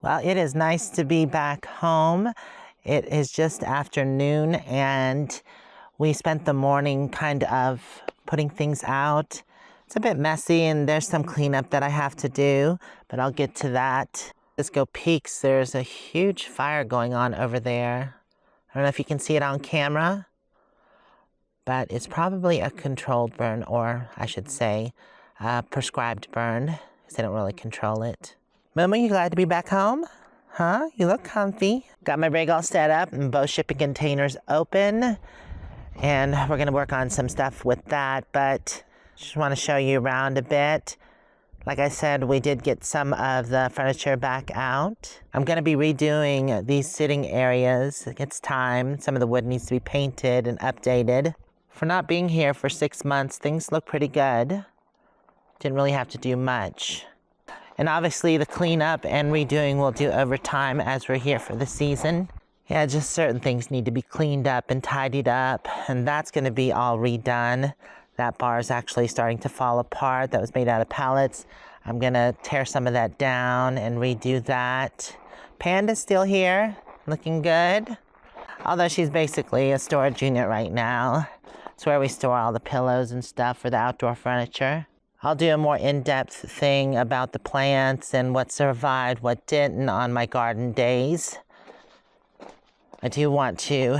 Well, it is nice to be back home. It is just afternoon and we spent the morning kind of putting things out. It's a bit messy and there's some cleanup that I have to do, but I'll get to that. Cisco Peaks, there's a huge fire going on over there. I don't know if you can see it on camera, but it's probably a controlled burn, or I should say a prescribed burn, because they don't really control it. Moo-moo, you glad to be back home? Huh? You look comfy. Got my rig all set up and both shipping containers open. And we're going to work on some stuff with that, but just want to show you around a bit. Like I said, we did get some of the furniture back out. I'm going to be redoing these sitting areas. It's time. Some of the wood needs to be painted and updated. For not being here for 6 months, things look pretty good. Didn't really have to do much. And obviously the cleanup and redoing we'll do over time as we're here for the season. Yeah, just certain things need to be cleaned up and tidied up, and that's going to be all redone. That bar is actually starting to fall apart. That was made out of pallets. I'm going to tear some of that down and redo that. Panda's still here, looking good. Although she's basically a storage unit right now. It's where we store all the pillows and stuff for the outdoor furniture. I'll do a more in-depth thing about the plants and what survived, what didn't on my garden days. I do want to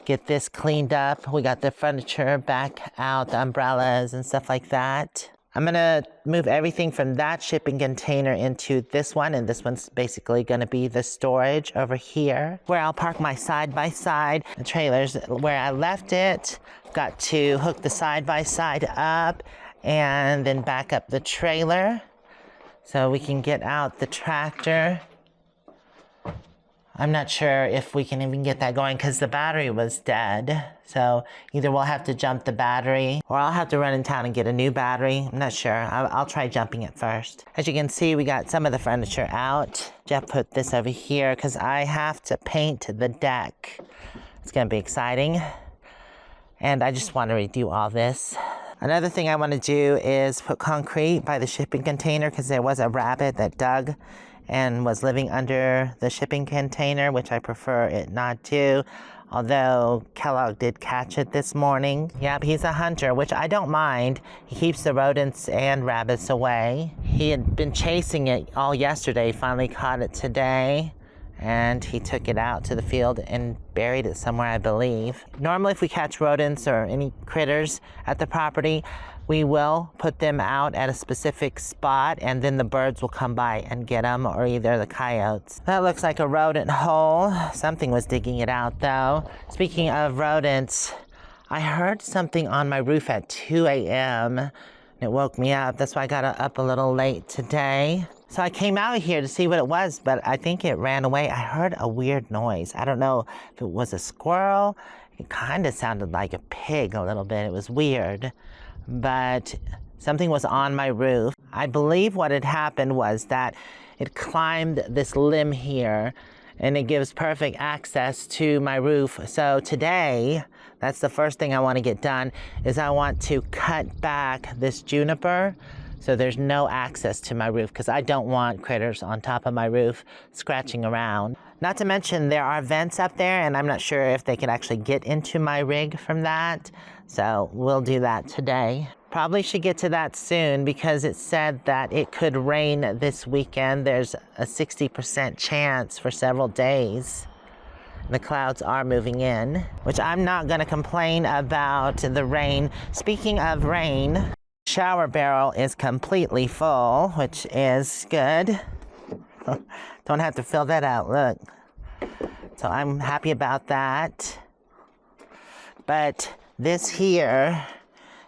get this cleaned up. We got the furniture back out, the umbrellas and stuff like that. I'm gonna move everything from that shipping container into this one, and this one's basically gonna be the storage over here, where I'll park my side-by-side. The trailer's where I left it. Got to hook the side-by-side up and then back up the trailer so we can get out the tractor. I'm not sure if we can even get that going because the battery was dead. So either we'll have to jump the battery or I'll have to run in town and get a new battery. I'm not sure. I'll try jumping it first. As you can see, we got some of the furniture out. Jeff put this over here because I have to paint the deck. It's going to be exciting. And I just want to redo all this. Another thing I want to do is put concrete by the shipping container because there was a rabbit that dug and was living under the shipping container, which I prefer it not to, although Kellogg did catch it this morning. Yep, he's a hunter, which I don't mind. He keeps the rodents and rabbits away. He had been chasing it all yesterday, finally caught it today, and he took it out to the field and buried it somewhere, I believe. Normally, if we catch rodents or any critters at the property, we will put them out at a specific spot and then the birds will come by and get them, or either the coyotes. That looks like a rodent hole. Something was digging it out though. Speaking of rodents, I heard something on my roof at 2 a.m. It woke me up. That's why I got up a little late today. So I came out here to see what it was, but I think it ran away. I heard a weird noise. I don't know if it was a squirrel. It kind of sounded like a pig a little bit. It was weird. But something was on my roof. I believe what had happened was that it climbed this limb here and it gives perfect access to my roof. So today, that's the first thing I want to get done, is I want to cut back this juniper so there's no access to my roof, because I don't want critters on top of my roof scratching around. Not to mention there are vents up there and I'm not sure if they could actually get into my rig from that. So we'll do that today. Probably should get to that soon because it said that it could rain this weekend. There's a 60% chance for several days. The clouds are moving in, which I'm not going to complain about the rain. Speaking of rain, shower barrel is completely full, which is good. Don't have to fill that out, look. So I'm happy about that. But this here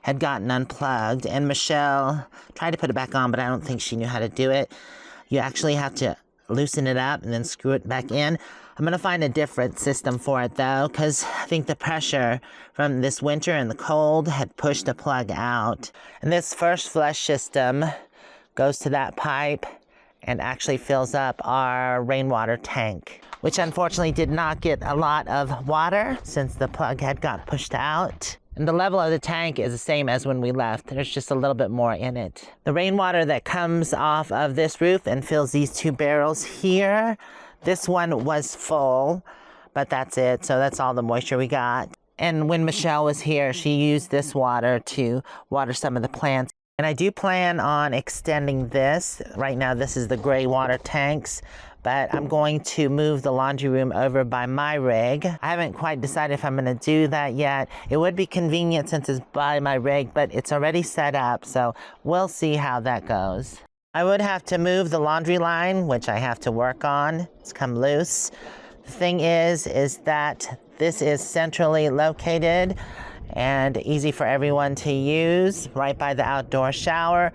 had gotten unplugged and Michelle tried to put it back on, but I don't think she knew how to do it. You actually have to loosen it up and then screw it back in. I'm going to find a different system for it though, because I think the pressure from this winter and the cold had pushed the plug out. And this first flush system goes to that pipe and actually fills up our rainwater tank, which unfortunately did not get a lot of water since the plug had got pushed out. And the level of the tank is the same as when we left. There's just a little bit more in it. The rainwater that comes off of this roof and fills these 2 barrels here, this one was full, but that's it. So that's all the moisture we got. And when Michelle was here, she used this water to water some of the plants. And I do plan on extending this. Right now, this is the gray water tanks, but I'm going to move the laundry room over by my rig. I haven't quite decided if I'm gonna do that yet. It would be convenient since it's by my rig, but it's already set up, so we'll see how that goes. I would have to move the laundry line, which I have to work on. It's come loose. The thing is that this is centrally located and easy for everyone to use, right by the outdoor shower,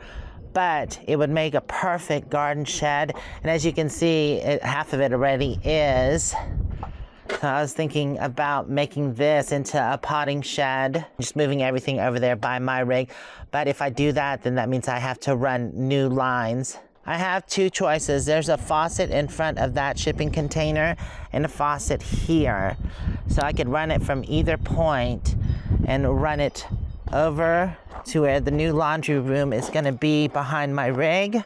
but it would make a perfect garden shed. And as you can see, half of it already is. So I was thinking about making this into a potting shed, just moving everything over there by my rig. But if I do that, then that means I have to run new lines. I have 2 choices. There's a faucet in front of that shipping container and a faucet here. So I could run it from either point and run it over to where the new laundry room is going to be behind my rig.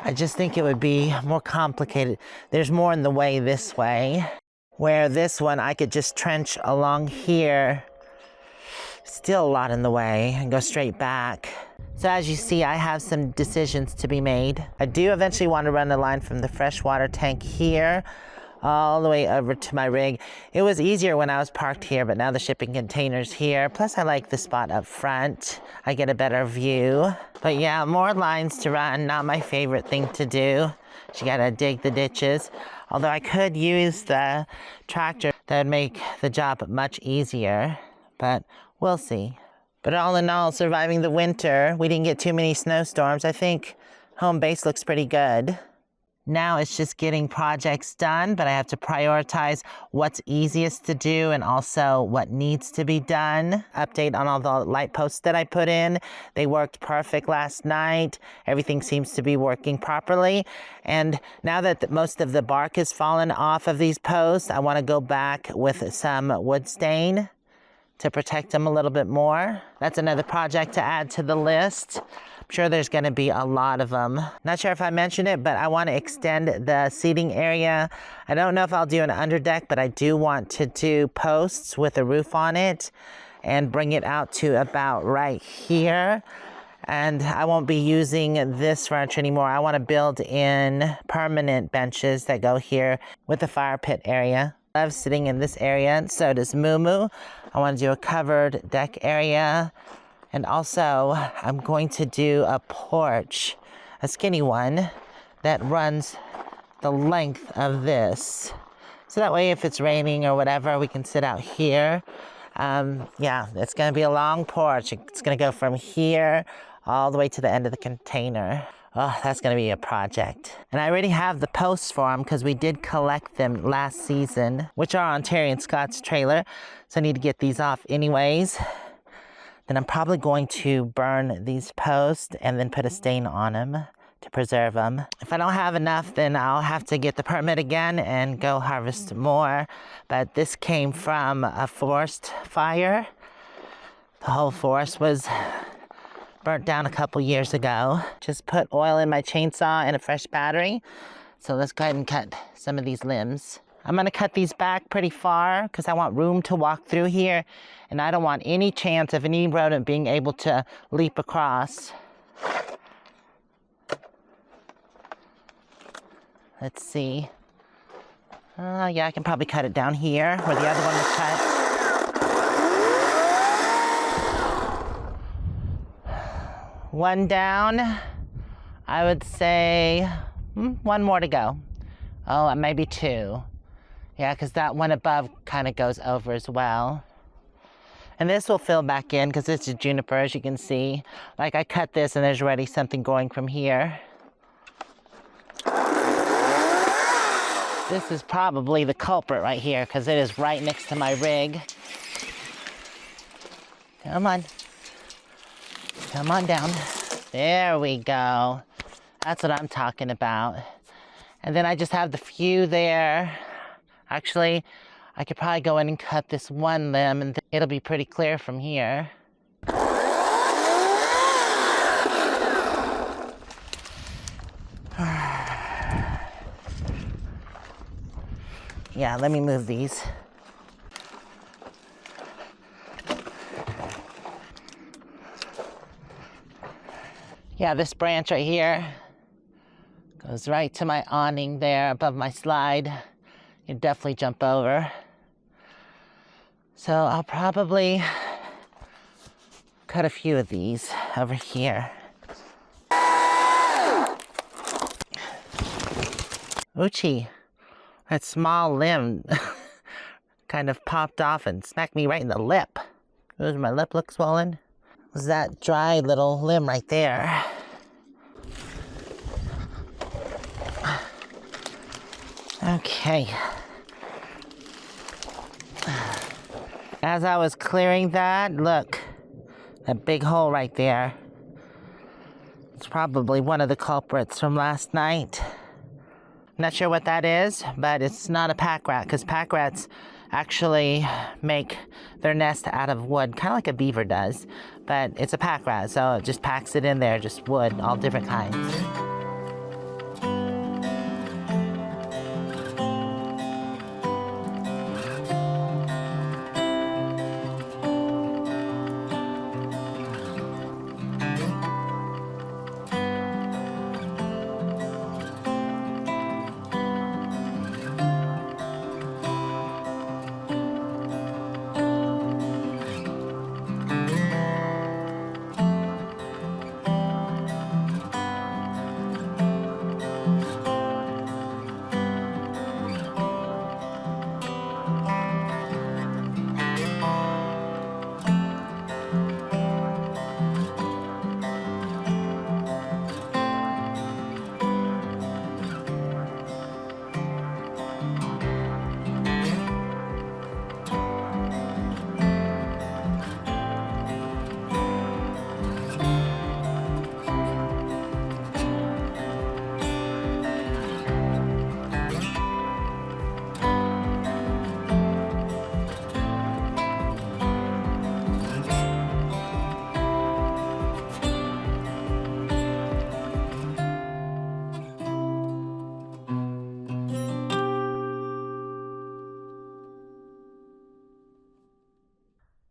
I just think it would be more complicated. There's more in the way this way, where this one I could just trench along here. Still a lot in the way, and go straight back. So as you see, I have some decisions to be made. I do eventually want to run a line from the freshwater tank here all the way over to my rig. It was easier when I was parked here, but now the shipping container's here. Plus I like the spot up front. I get a better view. But yeah, more lines to run, not my favorite thing to do. You gotta dig the ditches. Although I could use the tractor, that would make the job much easier, but we'll see. But all in all, surviving the winter, we didn't get too many snowstorms. I think home base looks pretty good. Now it's just getting projects done, but I have to prioritize what's easiest to do and also what needs to be done. Update on all the light posts that I put in. They worked perfect last night. Everything seems to be working properly. And now that most of the bark has fallen off of these posts, I want to go back with some wood stain to protect them a little bit more. That's another project to add to the list. I'm sure there's gonna be a lot of them. Not sure if I mentioned it, but I wanna extend the seating area. I don't know if I'll do an underdeck, but I do want to do posts with a roof on it and bring it out to about right here. And I won't be using this furniture anymore. I wanna build in permanent benches that go here with the fire pit area. I love sitting in this area, and so does Moo-moo. I want to do a covered deck area, and also I'm going to do a porch, a skinny one that runs the length of this. So that way if it's raining or whatever, we can sit out here. Yeah, it's going to be a long porch. It's going to go from here all the way to the end of the container. Oh, that's going to be a project. And I already have the posts for them because we did collect them last season, which are on Terry and Scott's trailer. So I need to get these off anyways. Then I'm probably going to burn these posts and then put a stain on them to preserve them. If I don't have enough, then I'll have to get the permit again and go harvest more. But this came from a forest fire. The whole forest was burnt down a couple years ago. Just put oil in my chainsaw and a fresh battery. So let's go ahead and cut some of these limbs. I'm gonna cut these back pretty far because I want room to walk through here, and I don't want any chance of any rodent being able to leap across. Let's see. Yeah, I can probably cut it down here where the other one was cut. One down. I would say one more to go. Oh, maybe 2. Yeah, because that one above kind of goes over as well. And this will fill back in because it's a juniper, as you can see. Like I cut this and there's already something going from here. This is probably the culprit right here because it is right next to my rig. Come on. Come on down. There we go. That's what I'm talking about. And then I just have the few there. Actually, I could probably go in and cut this one limb and it'll be pretty clear from here. Yeah, let me move these. Yeah, this branch right here goes right to my awning there above my slide. You definitely jump over. So I'll probably cut a few of these over here. Oochie, that small limb kind of popped off and smacked me right in the lip. Does my lip look swollen? Was that dry little limb right there. Okay. As I was clearing that, look, that big hole right there. It's probably one of the culprits from last night. Not sure what that is, but it's not a pack rat, because pack rats actually make their nest out of wood, kind of like a beaver does. But it's a pack rat, so it just packs it in there, just wood, all different kinds.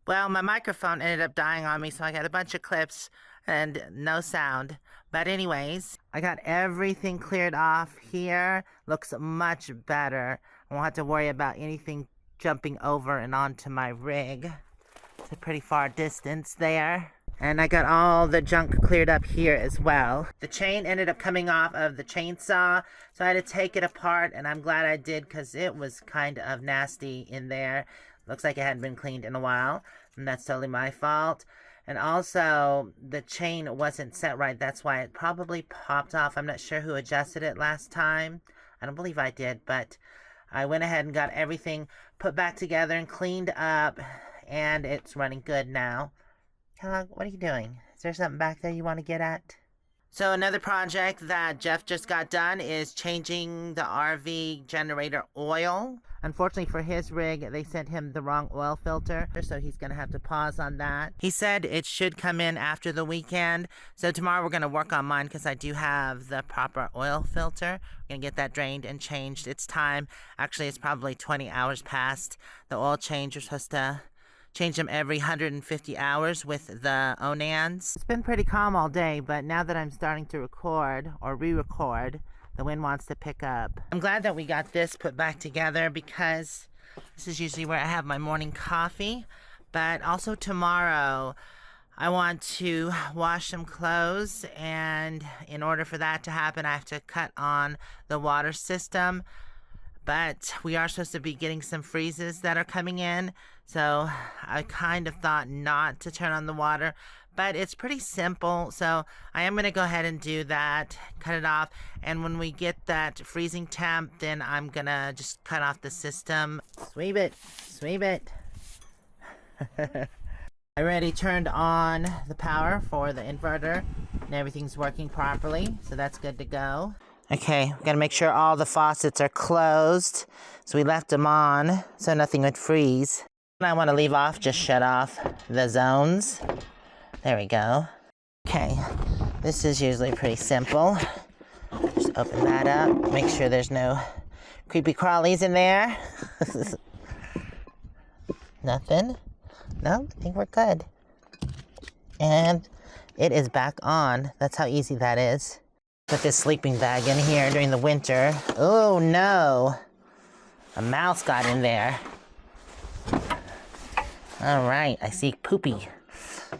Well, my microphone ended up dying on me, so I got a bunch of clips and no sound. But anyways, I got everything cleared off here. Looks much better. I won't have to worry about anything jumping over and onto my rig. It's a pretty far distance there. And I got all the junk cleared up here as well. The chain ended up coming off of the chainsaw, so I had to take it apart, and I'm glad I did because it was kind of nasty in there. Looks like it hadn't been cleaned in a while, and that's totally my fault. And also, the chain wasn't set right. That's why it probably popped off. I'm not sure who adjusted it last time. I don't believe I did, but I went ahead and got everything put back together and cleaned up, and it's running good now. Kellogg, what are you doing? Is there something back there you want to get at? So another project that Jeff just got done is changing the RV generator oil. Unfortunately for his rig, they sent him the wrong oil filter, so he's going to have to pause on that. He said it should come in after the weekend, so tomorrow we're going to work on mine because I do have the proper oil filter. We're going to get that drained and changed. It's time. Actually, it's probably 20 hours past the oil change. You're supposed to change them every 150 hours with the Onans. It's been pretty calm all day, but now that I'm starting to record or re-record, the wind wants to pick up. I'm glad that we got this put back together because this is usually where I have my morning coffee. But also tomorrow, I want to wash some clothes, and in order for that to happen, I have to cut on the water system. But we are supposed to be getting some freezes that are coming in, so I kind of thought not to turn on the water, but it's pretty simple, so I am going to go ahead and do that, cut it off, and when we get that freezing temp, then I'm going to just cut off the system. Sweep it, sweep it. I already turned on the power for the inverter, and everything's working properly, so that's good to go. Okay, we gotta make sure all the faucets are closed. So we left them on so nothing would freeze. And I want to leave off, just shut off the zones. There we go. Okay, this is usually pretty simple. Just open that up, make sure there's no creepy crawlies in there. Nothing? No, I think we're good. And it is back on. That's how easy that is. Put this sleeping bag in here during the winter. Oh no! A mouse got in there. All right, I see Poopy.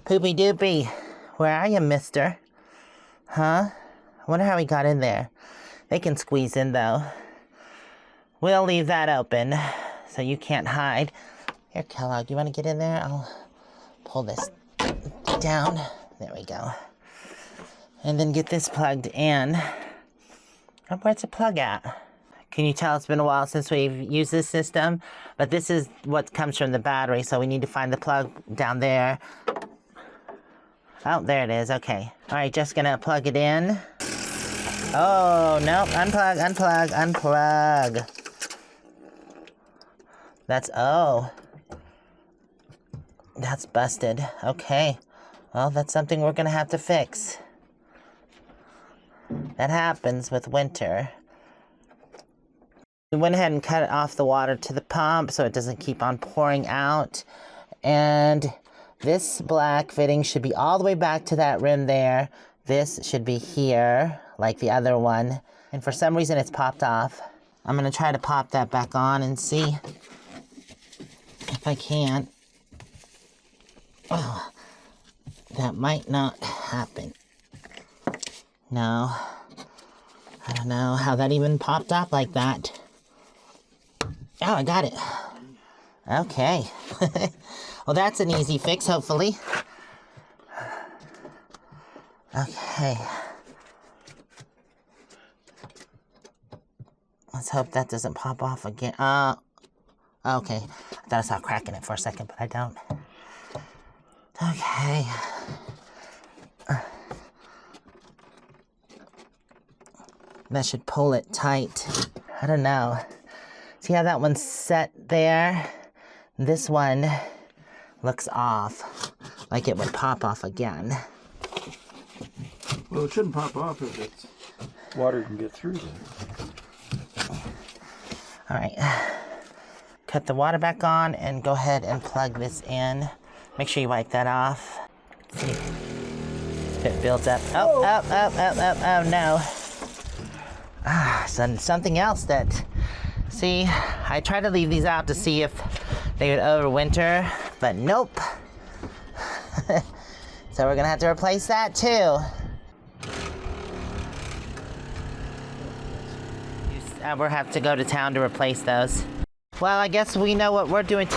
Poopy doopy. Where are you, mister? Huh? I wonder how he got in there. They can squeeze in, though. We'll leave that open so you can't hide. Here, Kellogg, do you want to get in there? I'll pull this down. There we go. And then get this plugged in. Oh, where's the plug at? Can you tell it's been a while since we've used this system? But this is what comes from the battery, so we need to find the plug down there. Oh, there it is. Okay. All right, just gonna plug it in. Oh, no. Unplug, unplug, unplug. That's busted. Okay. Well, that's something we're gonna have to fix. That happens with winter. We went ahead and cut off the water to the pump so it doesn't keep on pouring out. And this black fitting should be all the way back to that rim there. This should be here, like the other one. And for some reason it's popped off. I'm gonna try to pop that back on and see if I can. Oh, that might not happen. No. I don't know how that even popped off like that. Oh, I got it. Okay. Well, that's an easy fix, hopefully. Okay. Let's hope that doesn't pop off again. Okay. I thought I saw a crack in it for a second, but I don't. Okay. That should pull it tight. I don't know. See how that one's set there? This one looks off, like it would pop off again. Well, it shouldn't pop off if it's water can get through there. All right. Cut the water back on and go ahead and plug this in. Make sure you wipe that off. See if it builds up. Oh, no. Something else that, see, I try to leave these out to see if they would overwinter, but nope. So we're gonna have to replace that too. We'll have to go to town to replace those. Well, I guess we know what we're doing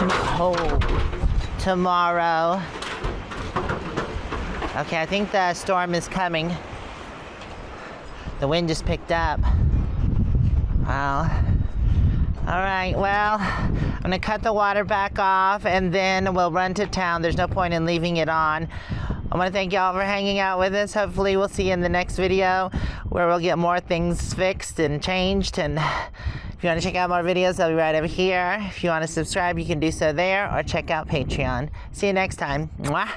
tomorrow. Okay, I think the storm is coming. The wind just picked up. Wow. All right, well, I'm gonna cut the water back off and then we'll run to town. There's no point in leaving it on. I wanna thank y'all for hanging out with us. Hopefully we'll see you in the next video where we'll get more things fixed and changed. And if you wanna check out more videos, they'll be right over here. If you wanna subscribe, you can do so there or check out Patreon. See you next time. Mwah.